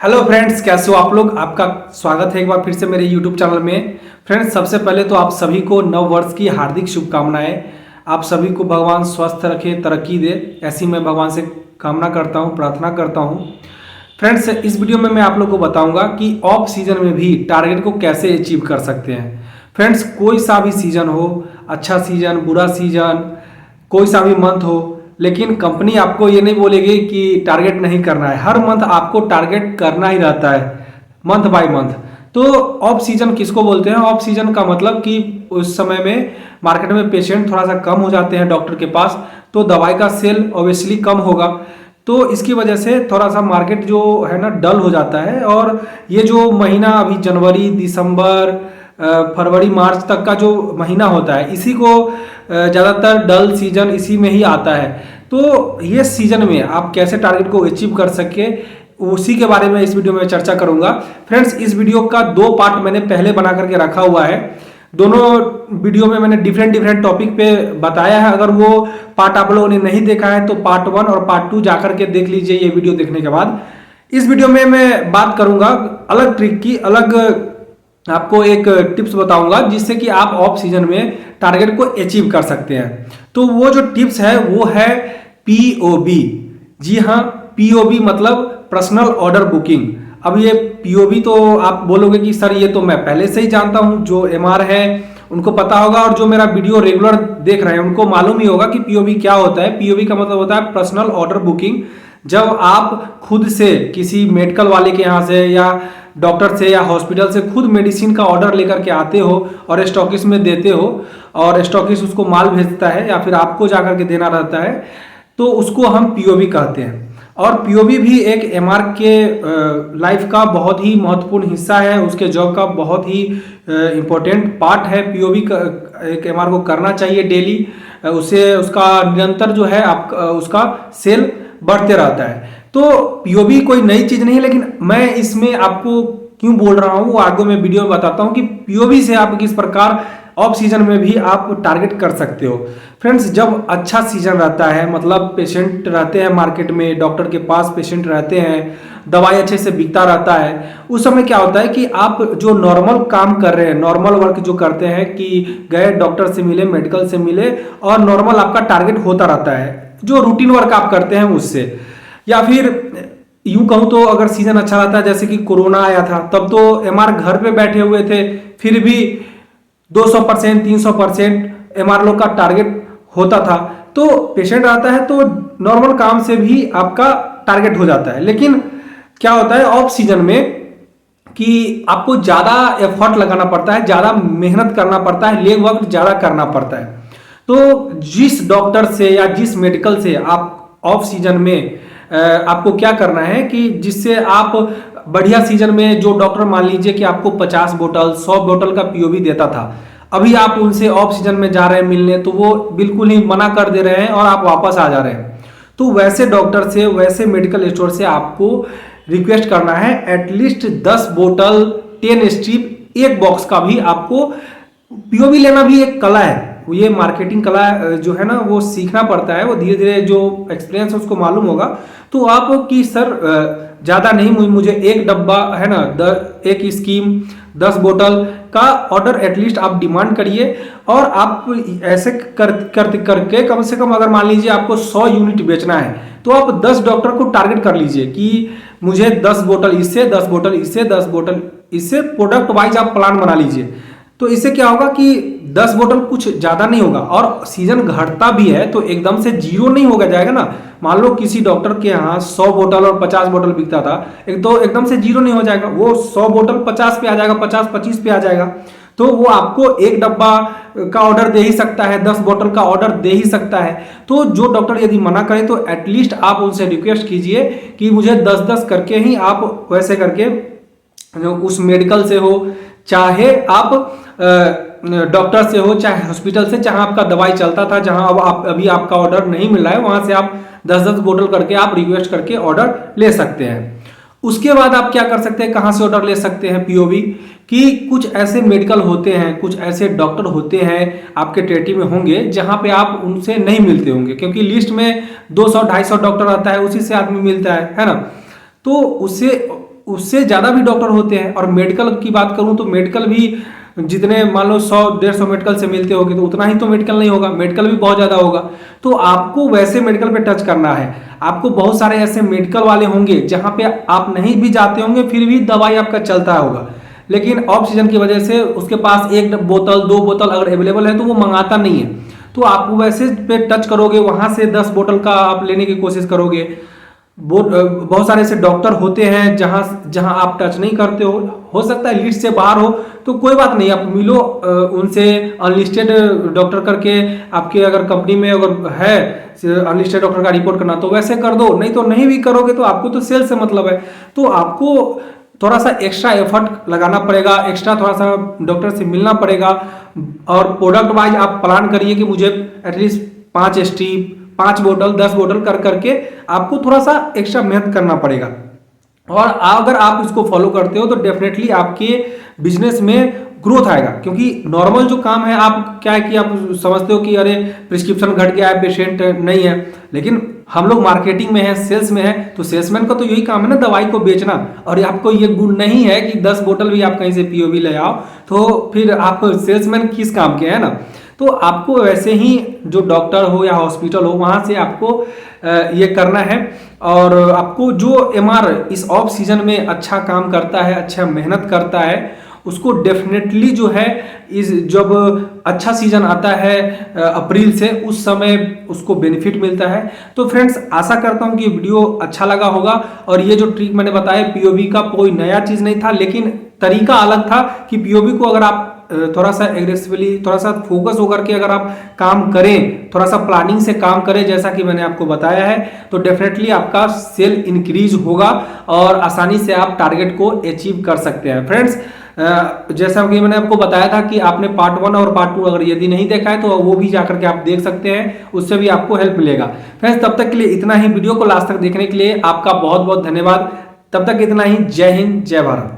Hello friends, कैसे हो आप लोग। आपका स्वागत है एक बार फिर से मेरे यूट्यूब चैनल में। फ्रेंड्स, सबसे पहले तो आप सभी को नव वर्ष की हार्दिक शुभकामनाएं। आप सभी को भगवान स्वस्थ रखे, तरक्की दे, ऐसी मैं भगवान से कामना करता हूं, प्रार्थना करता हूं। फ्रेंड्स, इस वीडियो में मैं आप लोग को बताऊंगा कि ऑफ सीजन में भी टारगेट को कैसे अचीव कर सकते हैं। फ्रेंड्स, कोई सा भी सीजन हो, अच्छा सीजन, बुरा सीजन, कोई सा भी मंथ हो, लेकिन कंपनी आपको ये नहीं बोलेगी कि टारगेट नहीं करना है। हर मंथ आपको टारगेट करना ही रहता है, मंथ बाय मंथ। तो ऑफ सीजन किसको बोलते हैं? ऑफ सीजन का मतलब कि उस समय में मार्केट में पेशेंट थोड़ा सा कम हो जाते हैं डॉक्टर के पास, तो दवाई का सेल ऑब्वियसली कम होगा। तो इसकी वजह से थोड़ा सा मार्केट जो है ना डल हो जाता है। और ये जो महीना अभी जनवरी, दिसंबर, फरवरी, मार्च तक का जो महीना होता है, इसी को ज़्यादातर डल सीजन इसी में ही आता है। तो ये सीजन में आप कैसे टारगेट को अचीव कर सके, उसी के बारे में इस वीडियो में चर्चा करूंगा। फ्रेंड्स, इस वीडियो का दो पार्ट मैंने पहले बना करके रखा हुआ है। दोनों वीडियो में मैंने डिफरेंट डिफरेंट टॉपिक पे बताया है। अगर वो पार्ट आप लोगों ने नहीं देखा है तो पार्ट 1 और पार्ट 2 जाकर के देख लीजिए ये वीडियो देखने के बाद। इस वीडियो में मैं बात करूंगा अलग ट्रिक की, अलग आपको एक टिप्स बताऊंगा जिससे कि आप ऑफ सीजन में टारगेट को अचीव कर सकते हैं। तो वो जो टिप्स है वो है पीओबी। जी हाँ, पीओबी मतलब पर्सनल ऑर्डर बुकिंग। अब ये पीओबी तो आप बोलोगे कि सर ये तो मैं पहले से ही जानता हूं, जो एमआर है उनको पता होगा, और जो मेरा वीडियो रेगुलर देख रहे हैं उनको मालूम ही होगा कि पीओबी क्या होता है। पीओबी का मतलब होता है पर्सनल ऑर्डर बुकिंग। जब आप खुद से किसी मेडिकल वाले के यहाँ से या डॉक्टर से या हॉस्पिटल से खुद मेडिसिन का ऑर्डर लेकर के आते हो और स्टॉकिस्ट में देते हो, और स्टॉकिस्ट उसको माल भेजता है या फिर आपको जाकर के देना रहता है, तो उसको हम पीओबी कहते हैं। और पीओबी भी एक एमआर के लाइफ का बहुत ही महत्वपूर्ण हिस्सा है, उसके जॉब का बहुत ही इम्पोर्टेंट पार्ट है। पीओबी का एक एमआर को करना चाहिए डेली। उससे उसका निरंतर जो है आप उसका सेल बढ़ते रहता है। तो पीओबी कोई नई चीज नहीं है, लेकिन मैं इसमें आपको क्यों बोल रहा हूं वो आगे मैं वीडियो में बताता हूं कि पीओबी से आप किस प्रकार ऑफ सीजन में भी आप टारगेट कर सकते हो। फ्रेंड्स, जब अच्छा सीजन रहता है, मतलब पेशेंट रहते हैं मार्केट में, डॉक्टर के पास पेशेंट रहते हैं, दवाई अच्छे से बिकता रहता है, उस समय क्या होता है कि आप जो नॉर्मल काम कर रहे हैं, नॉर्मल वर्क जो करते हैं कि गए डॉक्टर से मिले, मेडिकल से मिले, और नॉर्मल आपका टारगेट होता रहता है, जो रूटीन वर्क आप करते हैं उससे। या फिर यूं कहूं तो अगर सीजन अच्छा रहता है, जैसे कि कोरोना आया था, तब तो एमआर घर पे बैठे हुए थे, फिर भी 200%, 300% एमआर लोग का टारगेट होता था। तो पेशेंट आता है तो नॉर्मल काम से भी आपका टारगेट हो जाता है। लेकिन क्या होता है ऑफ सीजन में कि आपको ज्यादा एफर्ट लगाना पड़ता है, ज्यादा मेहनत करना पड़ता है, लेग वर्क ज्यादा करना पड़ता है। तो जिस डॉक्टर से या जिस मेडिकल से आप ऑफ सीजन में आपको क्या करना है कि जिससे आप बढ़िया सीजन में, जो डॉक्टर मान लीजिए कि आपको 50 बोतल 100 बोतल का पीओबी देता था, अभी आप उनसे ऑफ सीजन में जा रहे हैं मिलने, तो वो बिल्कुल ही मना कर दे रहे हैं और आप वापस आ जा रहे हैं। तो वैसे डॉक्टर से, वैसे मेडिकल स्टोर से आपको रिक्वेस्ट करना है एटलीस्ट 10 बोतल, 10 स्ट्रिप, एक बॉक्स का भी आपको पीओबी लेना भी एक कला है। ये मार्केटिंग कला जो है ना वो सीखना पड़ता है, वो धीरे धीरे जो एक्सपीरियंस है उसको मालूम होगा। तो आप कि सर ज़्यादा नहीं, मुझे एक डब्बा है ना, एक स्कीम 10 बोतल का ऑर्डर एटलीस्ट आप डिमांड करिए। और आप ऐसे करके कम से कम अगर मान लीजिए आपको 100 यूनिट बेचना है, तो आप 10 डॉक्टर को टारगेट कर लीजिए कि मुझे 10 बोतल इससे, 10 बोतल इससे, 10 बोतल इससे, प्रोडक्ट वाइज आप प्लान बना लीजिए। तो इससे क्या होगा कि 10 बोतल कुछ ज्यादा नहीं होगा, और सीजन घटता भी है तो एकदम से जीरो नहीं होगा जाएगा ना। मान लो किसी डॉक्टर के यहाँ 100 बोतल और 50 बोतल बिकता था, एक तो एकदम से जीरो नहीं हो जाएगा, वो 100 बोतल 50 पे आ जाएगा, 50 25 पे आ जाएगा। तो वो आपको एक डब्बा का ऑर्डर दे ही सकता है, 10 बोतल का ऑर्डर दे ही सकता है। तो जो डॉक्टर यदि मना करें तो एटलीस्ट आप उनसे रिक्वेस्ट कीजिए कि मुझे 10-10 करके ही आप वैसे करके, उस मेडिकल से हो, चाहे आप डॉक्टर से हो, चाहे हॉस्पिटल से, जहां आपका दवाई चलता था, जहां अब आप अभी आपका ऑर्डर नहीं मिल रहा है, वहां से आप 10-10 बोतल करके आप रिक्वेस्ट करके ऑर्डर ले सकते हैं। उसके बाद आप क्या कर सकते हैं, कहां से ऑर्डर ले सकते हैं पीओबी, कि कुछ ऐसे मेडिकल होते हैं, कुछ ऐसे डॉक्टर होते हैं आपके टेरिटरी में होंगे जहां पे आप उनसे नहीं मिलते होंगे, क्योंकि लिस्ट में 200-250 डॉक्टर आता है, उसी से आदमी मिलता है ना। तो उससे उससे ज़्यादा भी डॉक्टर होते हैं। और मेडिकल की बात करूँ तो मेडिकल भी जितने मान लो 100-150 मेडिकल से मिलते होगे तो उतना ही तो मेडिकल नहीं होगा, मेडिकल भी बहुत ज़्यादा होगा। तो आपको वैसे मेडिकल पे टच करना है। आपको बहुत सारे ऐसे मेडिकल वाले होंगे जहाँ पे आप नहीं भी जाते होंगे फिर भी दवाई आपका चलता होगा, लेकिन ऑफ सीजन की वजह से उसके पास 1 बोतल 2 बोतल अगर अवेलेबल है तो वो मंगाता नहीं है। तो आप वैसे पे टच करोगे, वहाँ से 10 बोतल का आप लेने की कोशिश करोगे। बहुत सारे ऐसे डॉक्टर होते हैं जहाँ जहाँ आप टच नहीं करते हो सकता है लिस्ट से बाहर हो तो कोई बात नहीं, आप मिलो उनसे अनलिस्टेड डॉक्टर करके। आपके अगर कंपनी में अगर है अनलिस्टेड डॉक्टर का रिपोर्ट करना तो वैसे कर दो, नहीं तो नहीं भी करोगे तो आपको तो सेल से मतलब है। तो आपको थोड़ा सा एक्स्ट्रा एफर्ट लगाना पड़ेगा, एक्स्ट्रा थोड़ा सा डॉक्टर से मिलना पड़ेगा। और प्रोडक्ट वाइज आप प्लान करिए कि मुझे एटलीस्ट 5 स्ट्रिप 5 बोतल 10 बोतल कर करके आपको थोड़ा सा एक्स्ट्रा मेहनत करना पड़ेगा। और अगर आप इसको फॉलो करते हो तो डेफिनेटली आपके बिजनेस में ग्रोथ आएगा। क्योंकि नॉर्मल जो काम है आप क्या है कि आप समझते हो कि अरे प्रिस्क्रिप्शन घट गया है, पेशेंट नहीं है, लेकिन हम लोग मार्केटिंग में है, सेल्स में है, तो सेल्समैन का तो यही काम है ना दवाई को बेचना। और आपको ये गुण नहीं है कि 10 बोतल भी आप कहीं से पीओवी ले आओ तो फिर आप सेल्समैन किस काम के है ना। तो आपको वैसे ही जो डॉक्टर हो या हॉस्पिटल हो वहाँ से आपको ये करना है। और आपको जो एमआर इस ऑफ सीजन में अच्छा काम करता है, अच्छा मेहनत करता है, उसको डेफिनेटली जो है इस जब अच्छा सीजन आता है अप्रैल से उस समय उसको बेनिफिट मिलता है। तो फ्रेंड्स आशा करता हूँ कि वीडियो अच्छा लगा होगा। और ये जो ट्रिक मैंने बताया पीओवी का कोई नया चीज़ नहीं था, लेकिन तरीका अलग था कि पीओवी को अगर आप थोड़ा सा एग्रेसिवली थोड़ा सा फोकस होकर के अगर आप काम करें, थोड़ा सा प्लानिंग से काम करें जैसा कि मैंने आपको बताया है, तो डेफिनेटली आपका सेल इंक्रीज होगा और आसानी से आप टारगेट को अचीव कर सकते हैं। फ्रेंड्स जैसा कि मैंने आपको बताया था कि आपने पार्ट 1 और पार्ट 2 अगर यदि नहीं देखा है तो वो भी जाकर के आप देख सकते हैं, उससे भी आपको हेल्प मिलेगा। फ्रेंड्स तब तक के लिए इतना ही, वीडियो को लास्ट तक देखने के लिए आपका बहुत बहुत धन्यवाद। तब तक इतना ही, जय हिंद जय भारत।